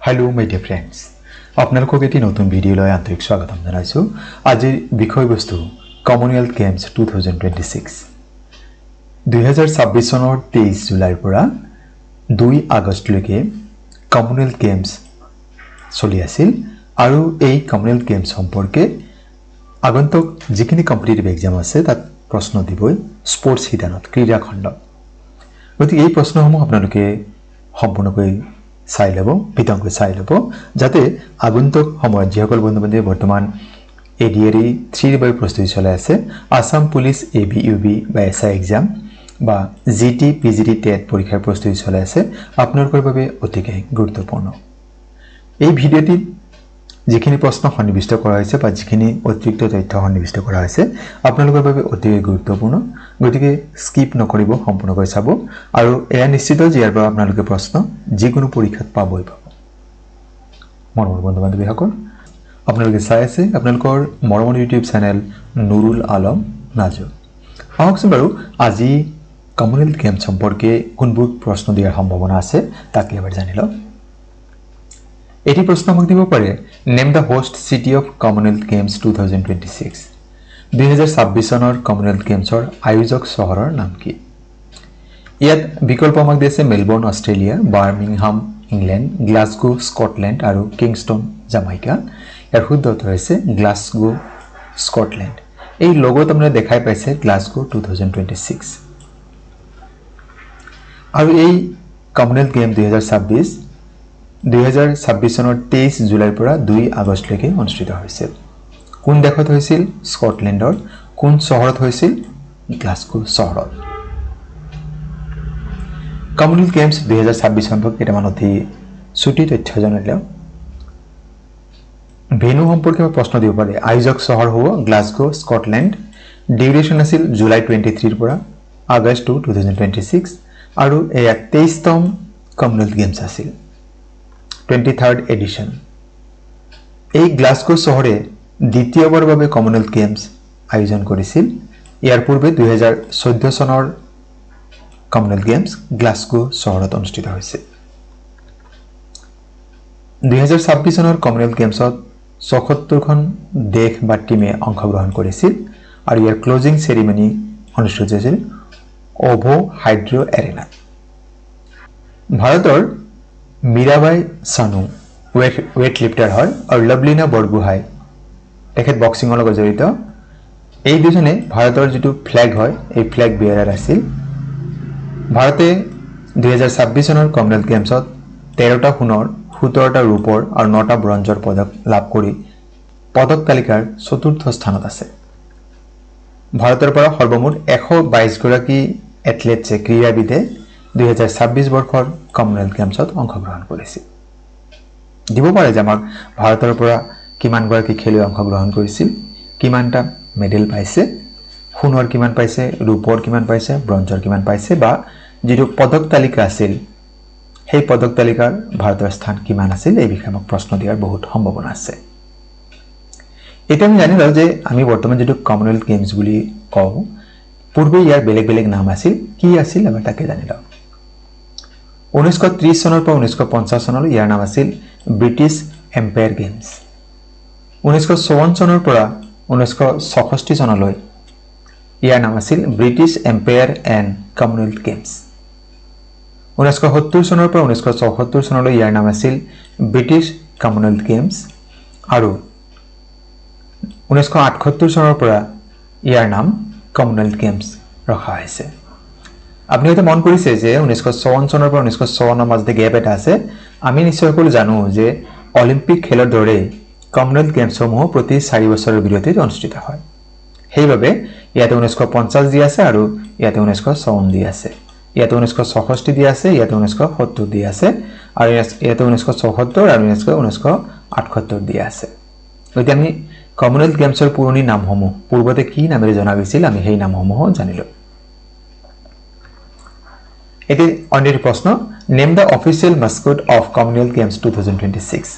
Hello my dear friends आपनालोকক এটি নতুন ভিডিওলৈ আন্তৰিক স্বাগতম জনাইছো আজিৰ বিষয়বস্তু কমনৱেলথ গেমছ 2026 2026 চনৰ 23 জুলাইৰ পৰা 2 আগষ্টলৈকে কমনৱেলথ গেমছ চলি আছিল আৰু এই কমনৱেলথ গেমছ সম্পৰ্কে আগন্তুক যিখিনি কম্পিটিটিভ এক্সাম আছে তাত প্ৰশ্ন দিবই স্পৰ্টছ শিতানত ক্ৰীড়া খণ্ড গতিকে এই প্ৰশ্নসমূহ আপোনালোকে সম্পূৰ্ণকৈ চাই লব বিতংকৈ চাই লব যাতে আগন্তুক সময়ত যিসকল বন্ধু-বান্ধৱী বৰ্তমান এডিআৰই 3 বাই প্ৰস্তুতি চলাই আছে আসাম পুলিচ এবিইউবি বা এসআই এক্সাম বা জিটি পিজিটি টেট পৰীক্ষাৰ প্ৰস্তুতি চলাই আছে আপোনালোকৰ বাবে অতিকৈ গুৰুত্বপূৰ্ণ এই ভিডিঅ'টিত যিখিনি প্ৰশ্ন সন্নিবিষ্ট কৰা হৈছে বা যিখিনি অতিৰিক্ত তথ্য সন্নিবিষ্ট কৰা হৈছে আপোনালোকৰ বাবে অতিকৈ গুৰুত্বপূৰ্ণ গতিকে স্কিপ নকৰিব সম্পূৰ্ণকৈ চাব আৰু এয়া নিশ্চিত যে ইয়াৰ পৰা আপোনালোকে প্ৰশ্ন যিকোনো পৰীক্ষাত পাবই পাব মৰমৰ বন্ধু-বান্ধৱীসকল আপোনালোকে চাই আছে আপোনালোকৰ মৰমৰ ইউটিউব চেনেল নুৰুল আলম নাজু আহকচোন বাৰু আজি কমনৱেলথ গেমছ সম্পৰ্কে কোনবোৰ প্ৰশ্ন দিয়াৰ সম্ভাৱনা আছে তাক এবাৰ জানি লওক এটি প্ৰশ্ন আমাক দিব পাৰে name the host city of Commonwealth Games 2026 2026 চনৰ কমনৱেলথ গেমছৰ আয়োজক চহৰৰ নাম কি ইয়াত বিকল্প আমাক দিছে Melbourne Australia Birmingham England Glasgow Scotland আৰু কিংষ্টন জামাইকা ইয়াৰ শুদ্ধ উত্তৰ হৈছে গ্লাছগো স্কটলেণ্ড এই লোগোত আপুনি দেখাই পাইছে গ্লাছগো 2026 আৰু এই কমনৱেলথ গেম 2026 চনৰ 23 জুলাইৰ পৰা 2 আগষ্টলৈকে অনুষ্ঠিত হৈছিল কোন দেশত হৈছিল স্কটলেণ্ডৰ কোন চহৰত হৈছিল গ্লাছগো চহৰত কমনৱেলথ গেমছ 2026 সম্পৰ্কে কেইটামান অতি ছুটি তথ্য জানিলেও ভেনু সম্পৰ্কে প্ৰশ্ন দিব পাৰে আয়োজক চহৰ হ'ব গ্লাছগো স্কটলেণ্ড ডিউৰেশ্যন আছিল জুলাই 23 ৰ পৰা আগষ্ট 2026 আৰু এয়া 23তম কমনৱেলথ গেমছ আছিল 23rd এডিশন এই গ্লাছগো চহৰে দ্বিতীয়বাৰৰ বাবে কমনৱেলথ গেমছ আয়োজন কৰিছিল ইয়াৰ পূৰ্বে 2014 চনৰ কমনৱেলথ গেমছ গ্লাছগো চহৰত অনুষ্ঠিত হৈছিল 2026 চনৰ কমনৱেলথ গেমছত 74খন দেশ বা টিমে অংশগ্ৰহণ কৰিছিল আৰু ইয়াৰ ক্লোজিং সেৰিমনি অনুষ্ঠিত হৈছিল ওভো হাইড্ৰো এৰেনাত ভাৰতৰ মীৰাবাই সানু ওয়েট লিফটাৰ হয় আৰু লভলিনা বৰগোহাঁই তেখেত বক্সিঙৰ লগত জড়িত এই দুজনে ভাৰতৰ যেটো ফ্ল্যাগ হয় এই ফ্ল্যাগ বিয়াৰাৰ আছিল ভাৰতে 2026 চনৰ কমনৱেলথ গেমছত 13টা সোণৰ 17টা ৰূপৰ আৰু 9টা ব্ৰঞ্জৰ পদক লাভ কৰি পদক তালিকাৰ চতুৰ্থ স্থানত আছে ভাৰতৰ পৰা সৰ্বমুঠ 122 গৰাকী এথলেটছে ক্ৰীড়াবিদে 2026 বৰ্ষৰ কমনৱেলথ গেমছত অংশগ্ৰহণ কৰিছিল দিব পাৰে যে আমাক ভাৰতৰ পৰা কিমান গৰাকী খেলুৱৈ অংশগ্ৰহণ কৰিছিল কিমানটা মেডেল পাইছে সোণৰ কিমান পাইছে ৰূপৰ কিমান পাইছে ব্ৰঞ্জৰ কিমান পাইছে বা যেটো পদক তালিকা আছিল সেই পদক তালিকাৰ ভাৰতৰ স্থান কিমান আছিল এই বিষয়ে আমাক প্ৰশ্ন দিয়াৰ বহুত সম্ভাৱনা আছে এটা আমি জানি লও যে আমি বৰ্তমান যেটো কমনৱেলথ গেমছ বুলি কওঁ পূৰ্বে ইয়াৰ বেলেগ বেলেগ নাম আছিল কি আছিল আমি তাকে জানি লও 1930 চনৰ পৰা 1950 চনলৈ ইয়াৰ নাম আছিল ব্ৰিটিছ এম্পায়াৰ গেমছ 1954 চনৰ পৰা 1966 চনলৈ ইয়াৰ নাম আছিল British Empire and Commonwealth Games 1970 চনৰ পৰা 1974 চনলৈ ইয়াৰ নাম আছিল ব্ৰিটিছ কমনৱেলথ গেমছ আৰু 1978 চনৰ পৰা ইয়াৰ নাম কমনৱেলথ গেমছ ৰখা হৈছে আপুনি হয়তো মন কৰিছে যে 1954 চনৰ পৰা 1954 মাজতে গ্যাপ এটা আছে আমি নিশ্চয় সকলো জানো যে অলিম্পিক খেলৰ দৰে কমনৱেলথ গেমছসমূহ প্ৰতি 4 বছৰৰ বিৰতিত অনুষ্ঠিত হয় সেইবাবে ইয়াতে 1950 দি আছে আৰু ইয়াতে 1954 দি আছে ইয়াতে 1966 দি আছে ইয়াতে 1970 দি আছে আৰু ইয়াতে 1974 আৰু 1978 দি আছে গতিকে আমি কমনৱেলথ গেমছৰ পুৰণি নামসমূহ পূৰ্বতে কি নামেৰে জনা গৈছিল আমি সেই নামসমূহ জানিলো এটি অন্য প্ৰশ্ন name the official mascot of Commonwealth Games 2026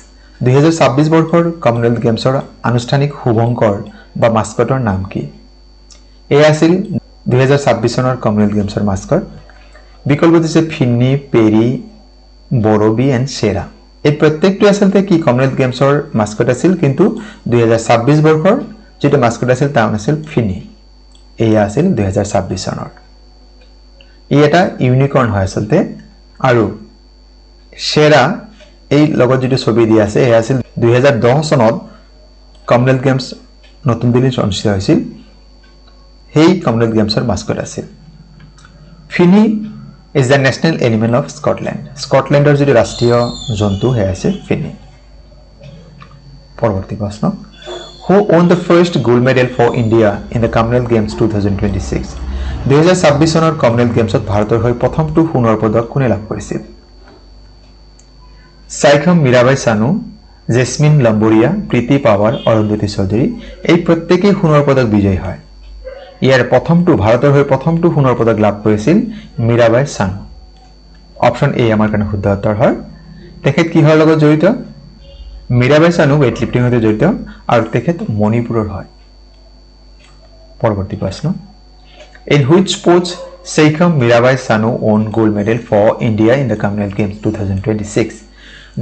2026 বৰ্ষৰ কমনৱেলথ গেমছৰ আনুষ্ঠানিক শুভঙ্কৰ বা মাস্কটৰ নাম কি এই আছিল 2026 চনৰ কমনৱেলথ গেমছৰ মাস্কট বিকল্প দিছে ফিন্নি পেৰি বৰবি এণ্ড শেৰা এই প্ৰত্যেকটো আচলতে কি কমনৱেলথ গেমছৰ মাস্কট আছিল কিন্তু 2026 বৰ্ষৰ যেটো মাস্কট আছিল তাৰ আছিল ফিনি এয়া আছিল 2026 চনৰ ই এটা ইউনিকৰ্ন হয় আচলতে আৰু সেৰা এই লগত যেটো ছবি দিয়া আছে এয়া আছিল 2010 চনত কমনৱেলথ গেমছ নতুন দিল্লীত অনুষ্ঠিত হৈছিল সেই কমনৱেলথ গেমছৰ মাস্কট আছিল ফিনি is the national animal of Scotland. Scotlandৰ যেটো ৰাষ্ট্ৰীয় জন্তু হে আছে ফিনি পৰৱৰ্তী প্ৰশ্ন Who won the first gold medal for India in the Commonwealth Games 2026? 2026 চনৰ কমনৱেলথ গেমছত ভাৰতৰ হৈ প্ৰথমটো সোণৰ পদক কোনে লাভ কৰিছিল সাইখম মীৰাবাই চানু জেসমিন লম্বৰিয়া প্ৰীতি পাৱাৰ অৰুন্ধতী চৌধুৰী এই প্ৰত্যেকই সোণৰ পদক বিজয়ী হয় ইয়াৰ প্ৰথমটো ভাৰতৰ হৈ প্ৰথমটো সোণৰ পদক লাভ কৰিছিল মীৰাবাই চানু অপচন এ আমাৰ কাৰণে শুদ্ধ উত্তৰ হয় তেখেত কিহৰ লগত জড়িত মীৰাবাই চানু ৱেইট লিফটিং সৈতে জড়িত আৰু তেখেত মণিপুৰৰ হয় পৰৱৰ্তী প্ৰশ্ন In which sports Saikham Mirabai Sanu won gold medal for India in the Commonwealth Games 2026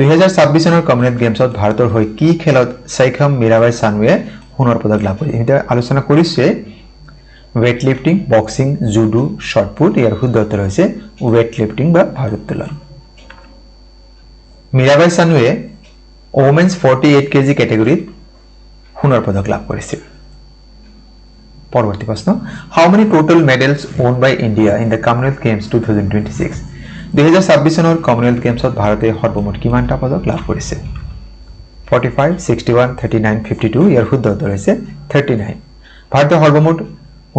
2026 চনৰ কমনৱেলথ গেমছত ভাৰতৰ হৈ কি খেলত Saikham Mirabai Sanuৱে সোণৰ পদক লাভ কৰিছিল এটা আলোচনা কৰিছে weight lifting boxing judo shot put ইয়াৰ শুদ্ধ উত্তৰ হৈছে weight lifting বা ভাৰোত্তোলন মীৰাবাই চানুৱে women's 48 kg ক্যাটাগৰীত সোণৰ পদক লাভ কৰিছিল পৰৱৰ্তী প্ৰশ্ন how many total medals won by India in the Commonwealth Games 2026 2026 চনৰ কমনৱেলথ গেমছত ভাৰতে সৰ্বমুঠ কিমানটা পদক লাভ কৰিছে 45 61 39 52 ইয়াৰ শুদ্ধ উত্তৰ হৈছে 39 ভাৰতে সৰ্বমুঠ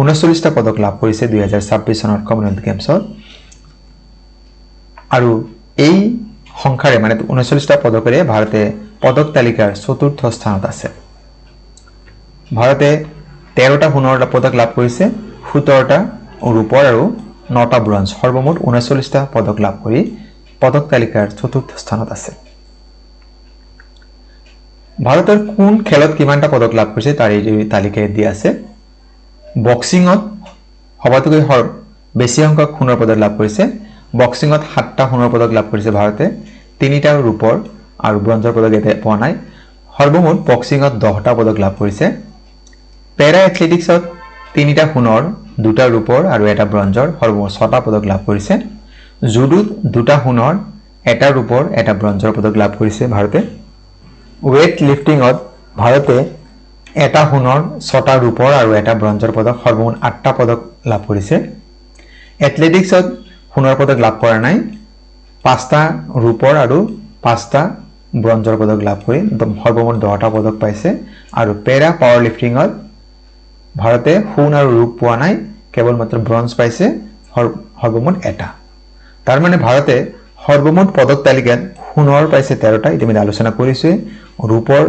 39টা পদক লাভ কৰিছে 2026 চনৰ কমনৱেলথ গেমছত আৰু এই সংখ্যাৰে মানে 39টা পদকৰে ভাৰতে পদক তালিকাৰ চতুৰ্থ স্থানত আছে ভাৰতে 13টা সোণৰ পদক লাভ কৰিছে 17টা ৰূপৰ আৰু 9টা ব্ৰঞ্জ সৰ্বমুঠ 39টা পদক লাভ কৰি পদক তালিকাৰ চতুৰ্থ স্থানত আছে ভাৰতৰ কোন খেলত কিমানটা পদক লাভ কৰিছে তাৰ এই তালিকাত দিয়া আছে বক্সিংত সবাতোকৈ বেছি সংখ্যক সোণৰ পদক লাভ কৰিছে বক্সিংত 7টা সোণৰ পদক লাভ কৰিছে ভাৰতে 3টা ৰূপৰ আৰু ব্ৰঞ্জৰ পদক এতে পোৱা নাই সৰ্বমুঠ বক্সিংত 10টা পদক লাভ কৰিছে পেৰা এথলেটিক্সত 3টা সোণৰ 2টা ৰূপৰ আৰু 1টা ব্ৰঞ্জৰ সৰ্বমুঠ 6টা পদক লাভ কৰিছে জুডোত 2টা সোণৰ 1টা ৰূপৰ 1টা ব্ৰঞ্জৰ পদক লাভ কৰিছে ভাৰতে weight liftingত ভাৰতে 1টা সোণৰ 6টা ৰূপৰ আৰু 1টা ব্ৰঞ্জৰ পদক সৰ্বমুঠ 8টা পদক লাভ কৰিছে এথলেটিক্সত সোণৰ পদক লাভ কৰা নাই 5টা ৰূপৰ আৰু 5টা ব্ৰঞ্জৰ পদক লাভ কৰি সৰ্বমুঠ 10টা পদক পাইছে আৰু পেৰা পাৱাৰ লিফটিংত ভাৰতে সোণ আৰু ৰূপ পোৱা নাই কেৱল মাত্ৰ ব্ৰঞ্জ পাইছে সৰ্বমুঠ 1টা তাৰ মানে ভাৰতে সৰ্বমুঠ পদক তালিকাত সোণৰ পাইছে 13টা ইতিমধ্যে আলোচনা কৰিছে ৰূপৰ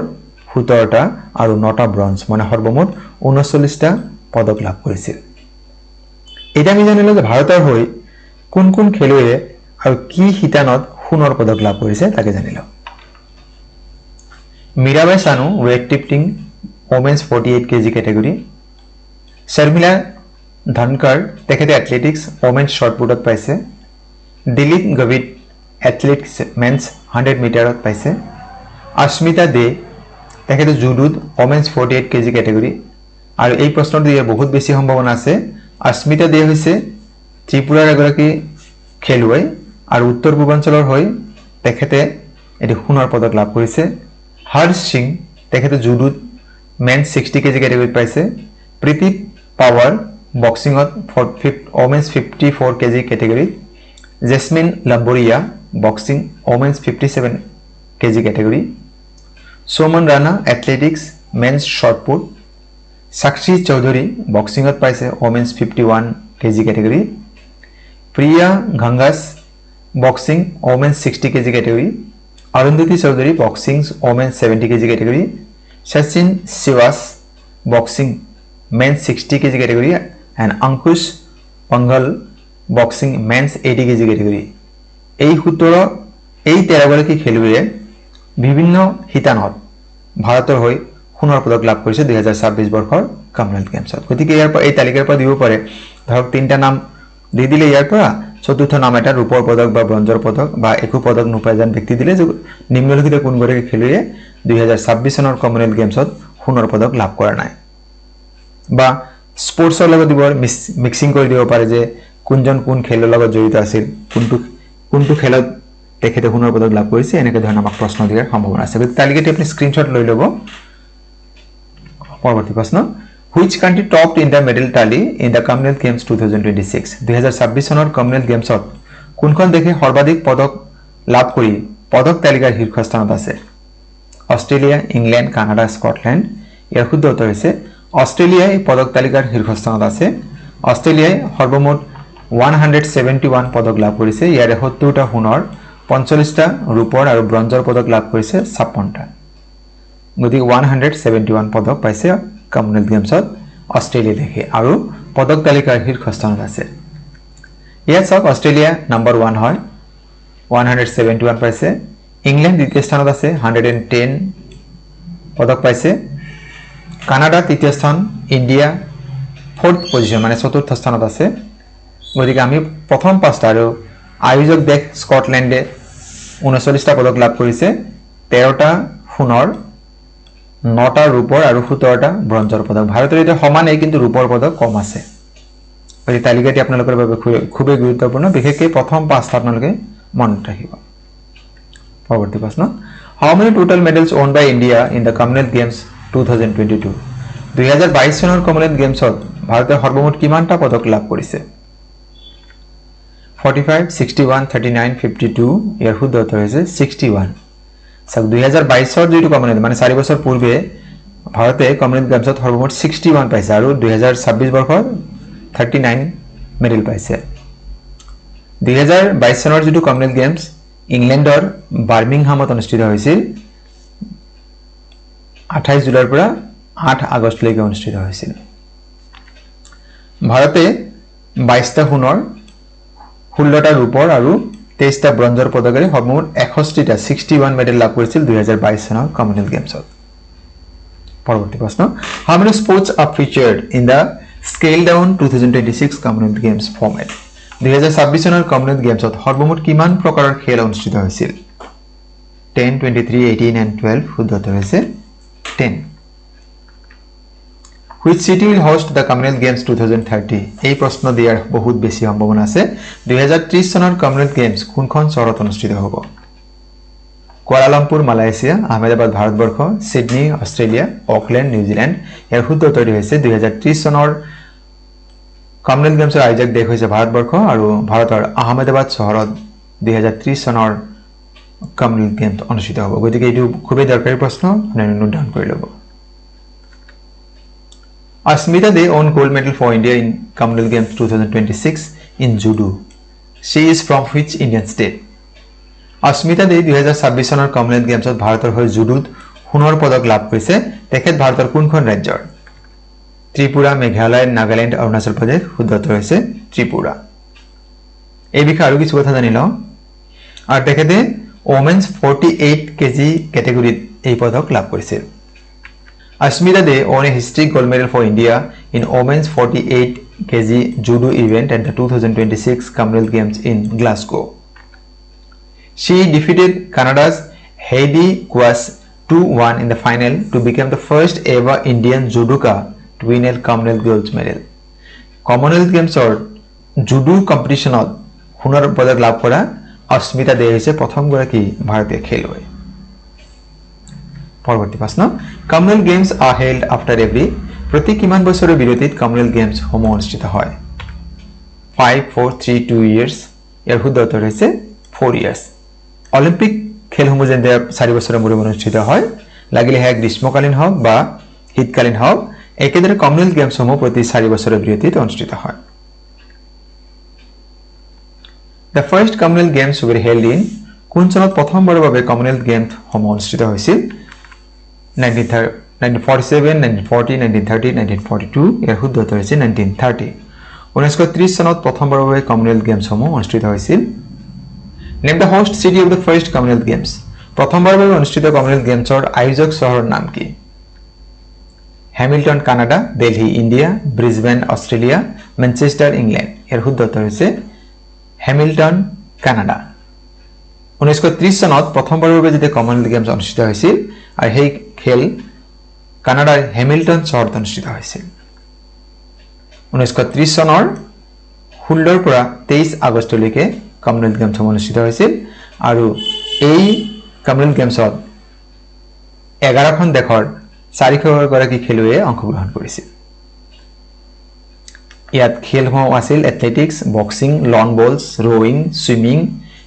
17টা আৰু 9টা ব্ৰঞ্জ মানে সৰ্বমুঠ 39টা পদক লাভ কৰিছিল এটা আমি জানিলো যে ভাৰতৰ হৈ কোন কোন খেলুৱৈয়ে আৰু কি শিতানত সোণৰ পদক লাভ কৰিছে তাকে জানিলো Mirabai Chanu weight lifting women's 48 kg category Sharmila ধনকৰ তেখেতে এথলেটিক্স women's shot putত পাইছে দিলীপ গভিত এথলেটিক্স men's 100 মিটাৰত পাইছে অস্মিতা দে তেখেতে জুডোত women's 48 kg category আৰু এই প্ৰশ্নটো ইয়াৰ বহুত বেছি সম্ভাৱনা আছে অস্মিতা দে হৈছে ত্ৰিপুৰাৰ এগৰাকী খেলুৱৈ আৰু উত্তৰ পূৰ্বাঞ্চলৰ হৈ তেখেতে এটি সোণৰ পদক লাভ কৰিছে হৰ্ষ সিং তেখেতে জুডোত মেন 60 kg ক্যাটাগৰীত পাইছে প্ৰীতি পাৱাৰ বক্সিংত women's 54 kg ক্যাটাগৰীত Jasmine Lamboria boxing women's 57 kg category Soman Rana athletics men's shot put Sakshi Chaudhary বক্সিংত পাইছে women's 51 kg category Priya Ghanghas boxing women's 60 kg category Arundhati Chaudhary boxing women's 70 kg category Sachin Sivas boxing men's 60 kg category and Ankush Pangal boxing men's 80 kg category এই 13 গৰাকী খেলুৱৈয়ে বিভিন্ন শিতানত ভাৰতৰ হৈ সোণৰ পদক লাভ কৰিছে 2026 বৰ্ষৰ কমনৱেলথ গেমছত গতিকে ইয়াৰ পৰা এই তালিকাৰ পৰা দিব পাৰে ধৰক তিনটা নাম দি দিলে ইয়াৰ পৰা চতুৰ্থ নাম এটা ৰূপৰ পদক বা ব্ৰঞ্জৰ পদক বা একো পদক নোপায় যেন ব্যক্তি দিলে যে নিম্নলিখিত কোনগৰাকী খেলুৱৈয়ে 2026 চনৰ কমনৱেলথ গেমছত সোণৰ পদক লাভ কৰা নাই বা স্পৰ্টছৰ লগত দিব মিক্সিং কৰি দিব পাৰে যে কোনজন কোন খেলৰ লগত জড়িত আছিল কোনটো খেলত তেখেতে সোণৰ পদক লাভ কৰিছে এনেকৈ ধৰণৰ আমাক প্ৰশ্ন দিয়াৰ সম্ভাৱনা আছে গতিকে তালিকাটি আপুনি স্ক্ৰীনশ্বট লৈ ল'ব পৰৱৰ্তী প্ৰশ্ন Which country topped in the medal tally in the Commonwealth Games 2026 2026 চনৰ কমনৱেলথ গেমছত কোনখন দেশে সৰ্বাধিক পদক লাভ কৰি পদক তালিকাৰ শীৰ্ষস্থানত আছে অষ্ট্ৰেলিয়া ইংলেণ্ড কানাডা স্কটলেণ্ড ইয়াৰ শুদ্ধ উত্তৰ হৈছে অষ্ট্ৰেলিয়াই পদক তালিকাৰ শীৰ্ষস্থানত আছে অষ্ট্ৰেলিয়াই সৰ্বমুঠ 171 পদক লাভ কৰিছে ইয়াৰে 70টা সোণৰ 45টা ৰূপৰ আৰু ব্ৰঞ্জৰ পদক লাভ কৰিছে 56টা গতিকে 171 পদক পাইছে কমনৱেলথ গেমছত অষ্ট্ৰেলিয়া দেশে আৰু পদক তালিকাৰ শীৰ্ষস্থানত আছে ইয়াত চাওক অষ্ট্ৰেলিয়া নম্বৰ 1 হয় 171 পাইছে ইংলেণ্ড দ্বিতীয় স্থানত আছে 110 পদক পাইছে কানাডা তৃতীয় স্থান ইণ্ডিয়া ফোর্থ পজিশন মানে চতুৰ্থ স্থানত আছে গতিকে আমি প্ৰথম পাঁচটা আৰু আয়োজক দেশ স্কটলেণ্ডে 39টা পদক লাভ কৰিছে 13টা সোণৰ 9টা ৰূপৰ আৰু 17টা ব্ৰঞ্জৰ পদক ভাৰতৰ এটা সমানেই কিন্তু ৰূপৰ পদক কম আছে এই তালিকাটি আপোনালোকৰ বাবে খুবেই গুৰুত্বপূৰ্ণ বিশেষকৈ প্ৰথম পাঁচটা আপোনালোকে মনত ৰাখিব পৰৱৰ্তী প্ৰশ্ন How many total medals won by India in the Commonwealth Games 2022 2022 চনৰ কমনৱেলথ গেমছত ভাৰতে সৰ্বমুঠ কিমানটা পদক লাভ কৰিছে 45 61 39 52 ইয়াৰ শুদ্ধ উত্তৰ হৈছে 61 সব 2022 চৰ যেটো কমনৱেলথ মানে 4 বছৰ পূৰ্বে ভাৰতে কমনৱেলথ গেমছত সৰ্বমুঠ 61 পাইছে আৰু 2026 বৰ্ষত 39 মেডেল পাইছে 2022 চনৰ যেটো কমনৱেলথ গেমছ ইংলেণ্ডৰ বাৰ্মিংহামত অনুষ্ঠিত হৈছিল 28 জুলাইৰ পৰা 8 আগষ্টলৈকে অনুষ্ঠিত হৈছিল ভাৰতে 22টা সোণৰ 16টা ৰূপৰ আৰু 23টা ব্ৰঞ্জৰ পদকেৰে সৰ্বমুঠ 61টা 61 মেডেল লাভ কৰিছিল 2022 চনৰ কমনৱেলথ গেমছত পৰৱৰ্তী প্ৰশ্ন How many sports are featured in the scale down 2026 Commonwealth Games format 2026 চনৰ কমনৱেলথ গেমছত সৰ্বমুঠ কিমান প্ৰকাৰৰ খেল অনুষ্ঠিত হৈছিল 10 23 18 and 12 শুদ্ধ উত্তৰ হৈছে 10 Which city will host the Commonwealth Games 2030 এই প্ৰশ্ন দিয়াৰ বহুত বেছি সম্ভাৱনা আছে 2030 চনৰ কমনৱেলথ গেমছ কোনখন চহৰত অনুষ্ঠিত হ'ব Kuala Lumpur Malaysia Ahmedabad Bharatvarsha Sydney Australia Auckland New Zealand ইয়াৰ শুদ্ধ উত্তৰ হৈছে 2030 চনৰ কমনৱেলথ গেমছৰ আয়োজক দেশ হৈছে ভাৰতবৰ্ষ আৰু ভাৰতৰ আহমেদাবাদ চহৰত 2030 চনৰ কমনৱেলথ গেমছ অনুষ্ঠিত হ'ব গতিকে এইটো খুবেই দৰকাৰী প্ৰশ্ন আপোনালোকে নোট ডাউন কৰি ল'ব Asmita De won gold medal for India in Commonwealth Games 2026 in judo. She is from which Indian state? Asmita De 2026 চনৰ কমনৱেলথ গেমছত ভাৰতৰ হৈ জুডোত সোণৰ পদক লাভ কৰিছে তেখেত ভাৰতৰ কোনখন ৰাজ্যৰ ত্ৰিপুৰা মেঘালয় নাগালেণ্ড অৰুণাচল প্ৰদেশ শুদ্ধ উত্তৰ হৈছে ত্ৰিপুৰা এই বিষয়ে আৰু কিছু কথা জানি লওঁ আৰু তেখেতে ওমেন্স 48 কেজি কেটেগৰীত এই পদক লাভ কৰিছিল Asmita De won a historic gold medal for India in women's 48 kg judo event at the 2026 Commonwealth Games in Glasgow. She defeated Canada's Heidi Kwas 2-1 in the final to become the first ever Indian judoka to win a Commonwealth gold medal. Commonwealth Games or judo competition of সোণৰ পদক লাভ কৰা Asmita De হৈছে প্ৰথম গৰাকী ভাৰতীয় খেলুৱৈ পৰৱৰ্তী প্ৰশ্ন Commonwealth games are held after every প্ৰতি কিমান বছৰৰ বিৰতিত কমনৱেলথ গেমছ সমূহ অনুষ্ঠিত হয় 5 4 3 2 years ইয়াৰ শুদ্ধ উত্তৰ হৈছে 4 years অলিম্পিক খেলসমূহ যেনে 4 বছৰৰ মূৰে মূৰে অনুষ্ঠিত হয় লাগিলে হেক গ্ৰীষ্মকালীন হওক বা শীতকালীন হওক একেদৰে কমনৱেলথ গেমছ সমূহ প্ৰতি 4 বছৰৰ বিৰতিত অনুষ্ঠিত হয় The first Commonwealth Games were held in কোন চনত প্ৰথমবাৰৰ বাবে কমনৱেলথ গেমছ সমূহ অনুষ্ঠিত হৈছিল 1947 1940 1930 1942 ইয়াৰ শুদ্ধ উত্তৰ হৈছে 1930 1930 চনত প্ৰথমবাৰৰ বাবে কমনৱেলথ গেমছ সমূহ অনুষ্ঠিত হৈছিল Name the host city of the first Commonwealth Games প্ৰথমবাৰৰ বাবে অনুষ্ঠিত কমনৱেলথ গেমছৰ আয়োজক চহৰৰ নাম কি Hamilton Canada Delhi India Brisbane Australia Manchester England ইয়াৰ শুদ্ধ উত্তৰ হৈছে হেমিল্টন কানাডা 1930 চনত প্ৰথমবাৰৰ বাবে যেতিয়া কমনৱেলথ গেমছ অনুষ্ঠিত হৈছিল আৰু সেই খেল কানাডাৰ হেমিল্টন চহৰত অনুষ্ঠিত হৈছিল 1930 চনৰ 16 পৰা 23 আগষ্টলৈকে কমনৱেলথ গেমছ অনুষ্ঠিত হৈছিল আৰু এই কমনৱেলথ গেমছত 11খন দেশৰ 400 গৰাকী খেলুৱৈয়ে অংশগ্ৰহণ কৰিছিল ইয়াত খেলসমূহ আছিল এথলেটিক্স বক্সিং লন বলছ rowing swimming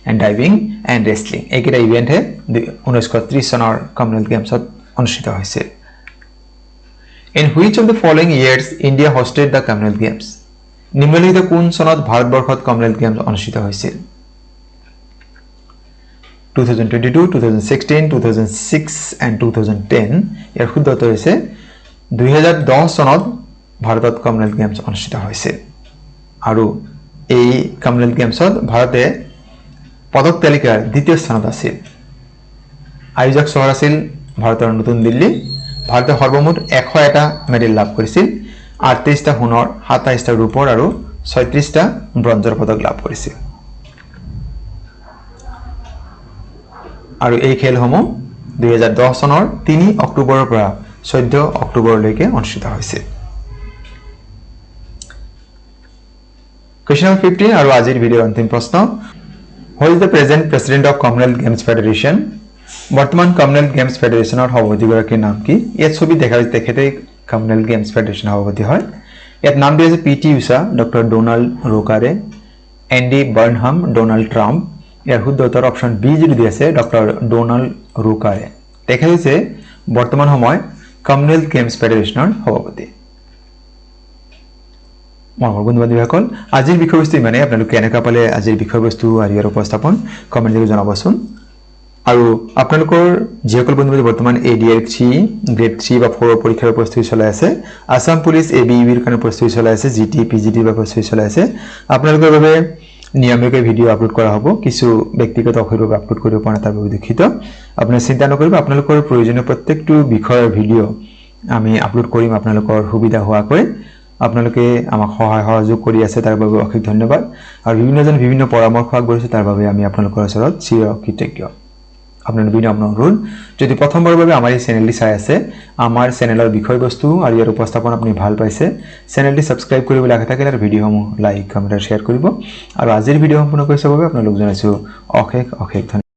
and diving and wrestling এইকেইটা ইভেণ্টে 1930 চনৰ কমনৱেলথ গেমছত অনুষ্ঠিত হৈছিল In which of the following years India hosted the Commonwealth Games? নিম্নলিখিত কোন চনত ভাৰতবৰ্ষত কমনৱেলথ গেমছ অনুষ্ঠিত হৈছিল 2022 2016 2006 and 2010 ইয়াৰ শুদ্ধ উত্তৰ হৈছে 2010 চনত ভাৰতত কমনৱেলথ গেমছ অনুষ্ঠিত হৈছিল আৰু এই কমনৱেলথ গেমছত ভাৰতে পদক তালিকাৰ দ্বিতীয় স্থানত আছিল আয়োজক চহৰ আছিল ভাৰতৰ নতুন দিল্লী ভাৰতে সৰ্বমুঠ 101টা মেডেল লাভ কৰিছিল 38টা সোণৰ 27টা ৰূপৰ আৰু 36টা ব্ৰঞ্জৰ পদক লাভ কৰিছিল আৰু এই খেলসমূহ 2010 চনৰ 3 অক্টোবৰৰ পৰা 14 অক্টোবৰলৈকে অনুষ্ঠিত হৈছিল Question number 15 আৰু আজিৰ ভিডিঅ'ৰ অন্তিম প্ৰশ্ন Who is the present president of Commonwealth Games Federation? বৰ্তমান কমনৱেলথ গেমছ ফেডাৰেশ্যনৰ সভাপতিগৰাকীৰ নাম কি ইয়াত ছবি দেখা যায় তেখেতে কমনৱেলথ গেমছ ফেডাৰেশ্যনৰ সভাপতি হয় ইয়াত নাম দিয়া আছে পিটি উষা ডক্টৰ ডোনাল্ড ৰোকাৰে এণ্ডি বাৰ্নহাম ডোনাল্ড ট্ৰাম্প ইয়াৰ শুদ্ধ উত্তৰ অপশ্যন বি যদি দিয়া আছে ডক্টৰ ডোনাল্ড ৰোকাৰে তেখেত হৈছে বৰ্তমান সময় কমনৱেলথ গেমছ ফেডাৰেশ্যনৰ সভাপতি মোৰ বন্ধু-বান্ধৱীসকল আজিৰ বিষয়বস্তু ইমানে আপোনালোকে কেনেকুৱা পালে আজিৰ বিষয়বস্তু আৰু ইয়াৰ উপস্থাপন কমেণ্ট কৰি জনাবচোন আৰু আপোনালোকৰ যিসকল বন্ধুবান্ধৱ বৰ্তমান এডিআৰ 3 গ্ৰেড 3 বা 4 পৰীক্ষাৰ প্ৰস্তুতি চলাই আছে আসাম পুলিচ এবিইবিৰ কাৰণে প্ৰস্তুতি চলাই আছে জিটি পিজিটিৰ বাবে প্ৰস্তুতি চলাই আছে আপোনালোকৰ বাবে নিয়মীয়াকৈ ভিডিঅ' আপলোড কৰা হ'ব কিছু ব্যক্তিগত অসুবিধাৰ আপলোড কৰিব পৰা নাই তাৰ বাবে দুখিত আপোনালোকে চিন্তা নকৰিব আপোনালোকৰ প্ৰয়োজনীয় প্ৰত্যেকটো বিষয়ৰ ভিডিঅ' আমি আপলোড কৰিম আপোনালোকৰ সুবিধা হোৱাকৈ আপোনালোকে আমাক সহায় সহযোগ কৰি আছে তাৰ বাবে অশেষ ধন্যবাদ আৰু বিভিন্ন পৰামৰ্শ আগবঢ়াইছে তাৰ বাবে আমি আপোনালোকৰ ওচৰত চিৰকৃতজ্ঞ আপোনালোকৰ বিনম্ৰ অনুৰোধ যদি প্ৰথমবাৰৰ বাবে আমাৰ এই চেনেলটি চাই আছে আমাৰ চেনেলৰ বিষয়বস্তু আৰু ইয়াৰ উপস্থাপন আপুনি ভাল পাইছে চেনেলটি সাবস্ক্ৰাইব কৰিবলৈ আশা থাকিলে আৰু ভিডিঅ'সমূহ লাইক কমেণ্ট আৰু শ্বেয়াৰ কৰিব আৰু আজিৰ ভিডিঅ' সম্পূৰ্ণ কৰি চাবৰ বাবে আপোনালোক জনাইছো অশেষ ধন্যবাদ